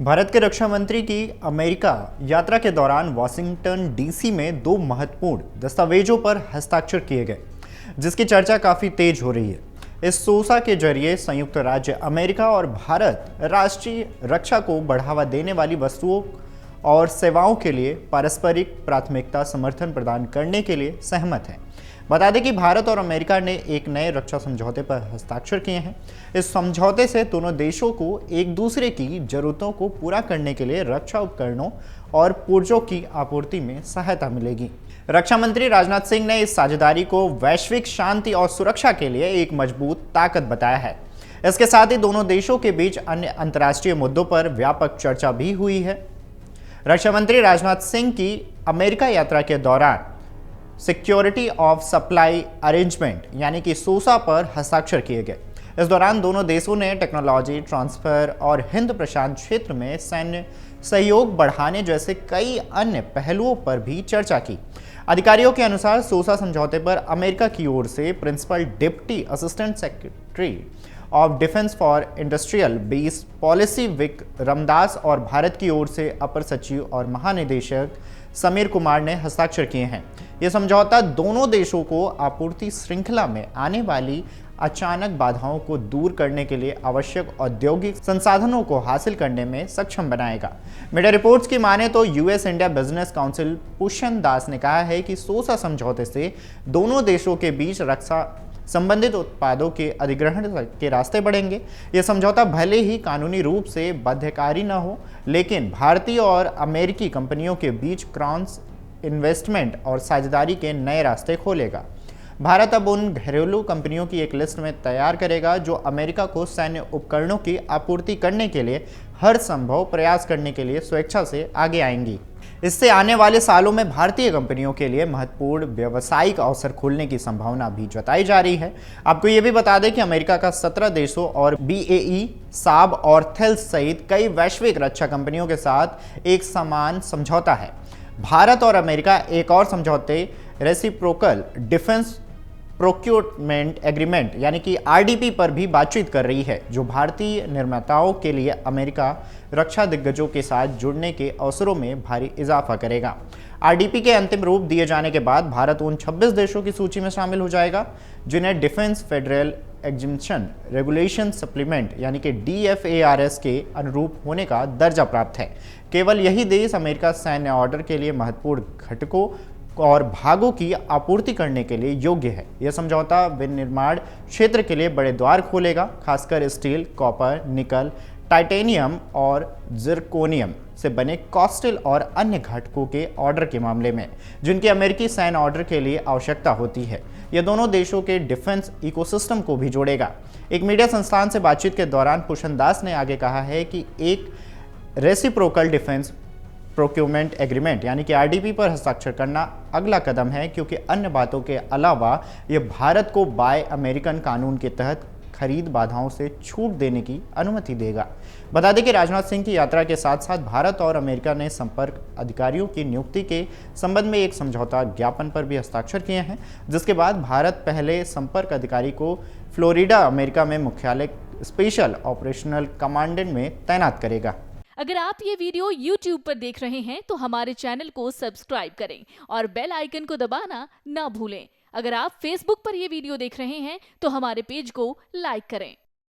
भारत के रक्षा मंत्री की अमेरिका यात्रा के दौरान वाशिंगटन डीसी में दो महत्वपूर्ण दस्तावेजों पर हस्ताक्षर किए गए, जिसकी चर्चा काफी तेज हो रही है। इस सोसा के जरिए संयुक्त राज्य अमेरिका और भारत राष्ट्रीय रक्षा को बढ़ावा देने वाली वस्तुओं और सेवाओं के लिए पारस्परिक प्राथमिकता समर्थन प्रदान करने के लिए सहमत हैं। बता दें कि भारत और अमेरिका ने एक नए रक्षा समझौते पर हस्ताक्षर किए हैं। इस समझौते से दोनों देशों को एक दूसरे की जरूरतों को पूरा करने के लिए रक्षा उपकरणों और पुर्जों की आपूर्ति में सहायता मिलेगी। रक्षा मंत्री राजनाथ सिंह ने इस साझेदारी को वैश्विक शांति और सुरक्षा के लिए एक मजबूत ताकत बताया है। इसके साथ ही दोनों देशों के बीच अन्य अंतर्राष्ट्रीय मुद्दों पर व्यापक चर्चा भी हुई है। रक्षा मंत्री राजनाथ सिंह की अमेरिका यात्रा के दौरान सिक्योरिटी ऑफ सप्लाई अरेंजमेंट यानी कि सोसा पर हस्ताक्षर किए गए। इस दौरान दोनों देशों ने टेक्नोलॉजी ट्रांसफर और हिंद प्रशांत क्षेत्र में सैन्य सहयोग बढ़ाने जैसे कई अन्य पहलुओं पर भी चर्चा की। अधिकारियों के अनुसार सोसा समझौते पर अमेरिका की ओर से principal deputy assistant secretary of defence for industrial base policy Vic Ramdas और भारत की ओर से अपर सचिव और महानिदेशक समीर कुमार ने हस्ताक्षर किए हैं। यह समझौता दोनों देशों को आपूर्ति श्रृंखला में आने वाली अचानक बाधाओं को दूर करने के लिए आवश्यक औद्योगिक संसाधनों को हासिल करने में सक्षम बनाएगा। मीडिया रिपोर्ट्स की माने तो यूएस इंडिया बिजनेस काउंसिल पुष्पन दास ने कहा है कि सोसा समझौते से दोनों देशों के बीच रक्षा संबंधित उत्पादों के अधिग्रहण के रास्ते बढ़ेंगे। यह समझौता भले ही कानूनी रूप से बाध्यकारी न हो, लेकिन भारतीय और अमेरिकी कंपनियों के बीच क्रॉस इन्वेस्टमेंट और साझेदारी के नए रास्ते खोलेगा। भारत अब उन घरेलू कंपनियों की एक लिस्ट में तैयार करेगा जो अमेरिका को सैन्य उपकरणों की आपूर्ति करने के लिए हर संभव प्रयास करने के लिए स्वेच्छा से आगे आएंगी। इससे आने वाले सालों में भारतीय कंपनियों के लिए महत्वपूर्ण व्यावसायिक अवसर खुलने की संभावना भी जताई जा रही है। आपको ये भी बता दें कि अमेरिका का 17 देशों और BAE, साब और थेल्स सहित कई वैश्विक रक्षा कंपनियों के साथ एक समान समझौता है। भारत और अमेरिका एक और समझौते रेसिप्रोकल डिफेंस प्रोक्योरमेंट एग्रीमेंट यानी कि RDP पर भी बातचीत कर रही है, जो भारतीय निर्माताओं के लिए अमेरिका रक्षा दिग्गजों के साथ जुड़ने के अवसरों में भारी इजाफा करेगा। RDP के अंतिम रूप दिए जाने के बाद भारत उन 26 देशों की सूची में शामिल हो जाएगा जिन्हें डिफेंस फेडरल एग्जिम्पशन रेगुलेशन सप्लीमेंट यानी कि DFARS के अनुरूप होने का दर्जा प्राप्त है। केवल यही देश अमेरिका सैन्य ऑर्डर के लिए महत्वपूर्ण घटकों और भागों की आपूर्ति करने के लिए योग्य है। यह समझौता विनिर्माण क्षेत्र के लिए बड़े द्वार खोलेगा, खासकर स्टील, कॉपर, निकल, टाइटेनियम और जिरकोनियम से बने कॉस्टल और अन्य घटकों के ऑर्डर के मामले में, जिनकी अमेरिकी सैन्य ऑर्डर के लिए आवश्यकता होती है। यह दोनों देशों के डिफेंस इकोसिस्टम को भी जोड़ेगा। एक मीडिया संस्थान से बातचीत के दौरान पुष्पन दास ने आगे कहा है कि एक रेसिप्रोकल डिफेंस प्रोक्योरमेंट एग्रीमेंट यानी कि RDP पर हस्ताक्षर करना अगला कदम है, क्योंकि अन्य बातों के अलावा यह भारत को बाय अमेरिकन कानून के तहत खरीद बाधाओं से छूट देने की अनुमति देगा। बता दें कि राजनाथ सिंह की यात्रा के साथ साथ भारत और अमेरिका ने संपर्क अधिकारियों की नियुक्ति के संबंध में एक समझौता ज्ञापन पर भी हस्ताक्षर किए हैं, जिसके बाद भारत पहले संपर्क अधिकारी को फ्लोरिडा, अमेरिका में मुख्यालय स्पेशल ऑपरेशनल कमांड में तैनात करेगा। अगर आप ये वीडियो YouTube पर देख रहे हैं तो हमारे चैनल को सब्सक्राइब करें और बेल आइकन को दबाना ना भूलें। अगर आप Facebook पर ये वीडियो देख रहे हैं तो हमारे पेज को लाइक करें।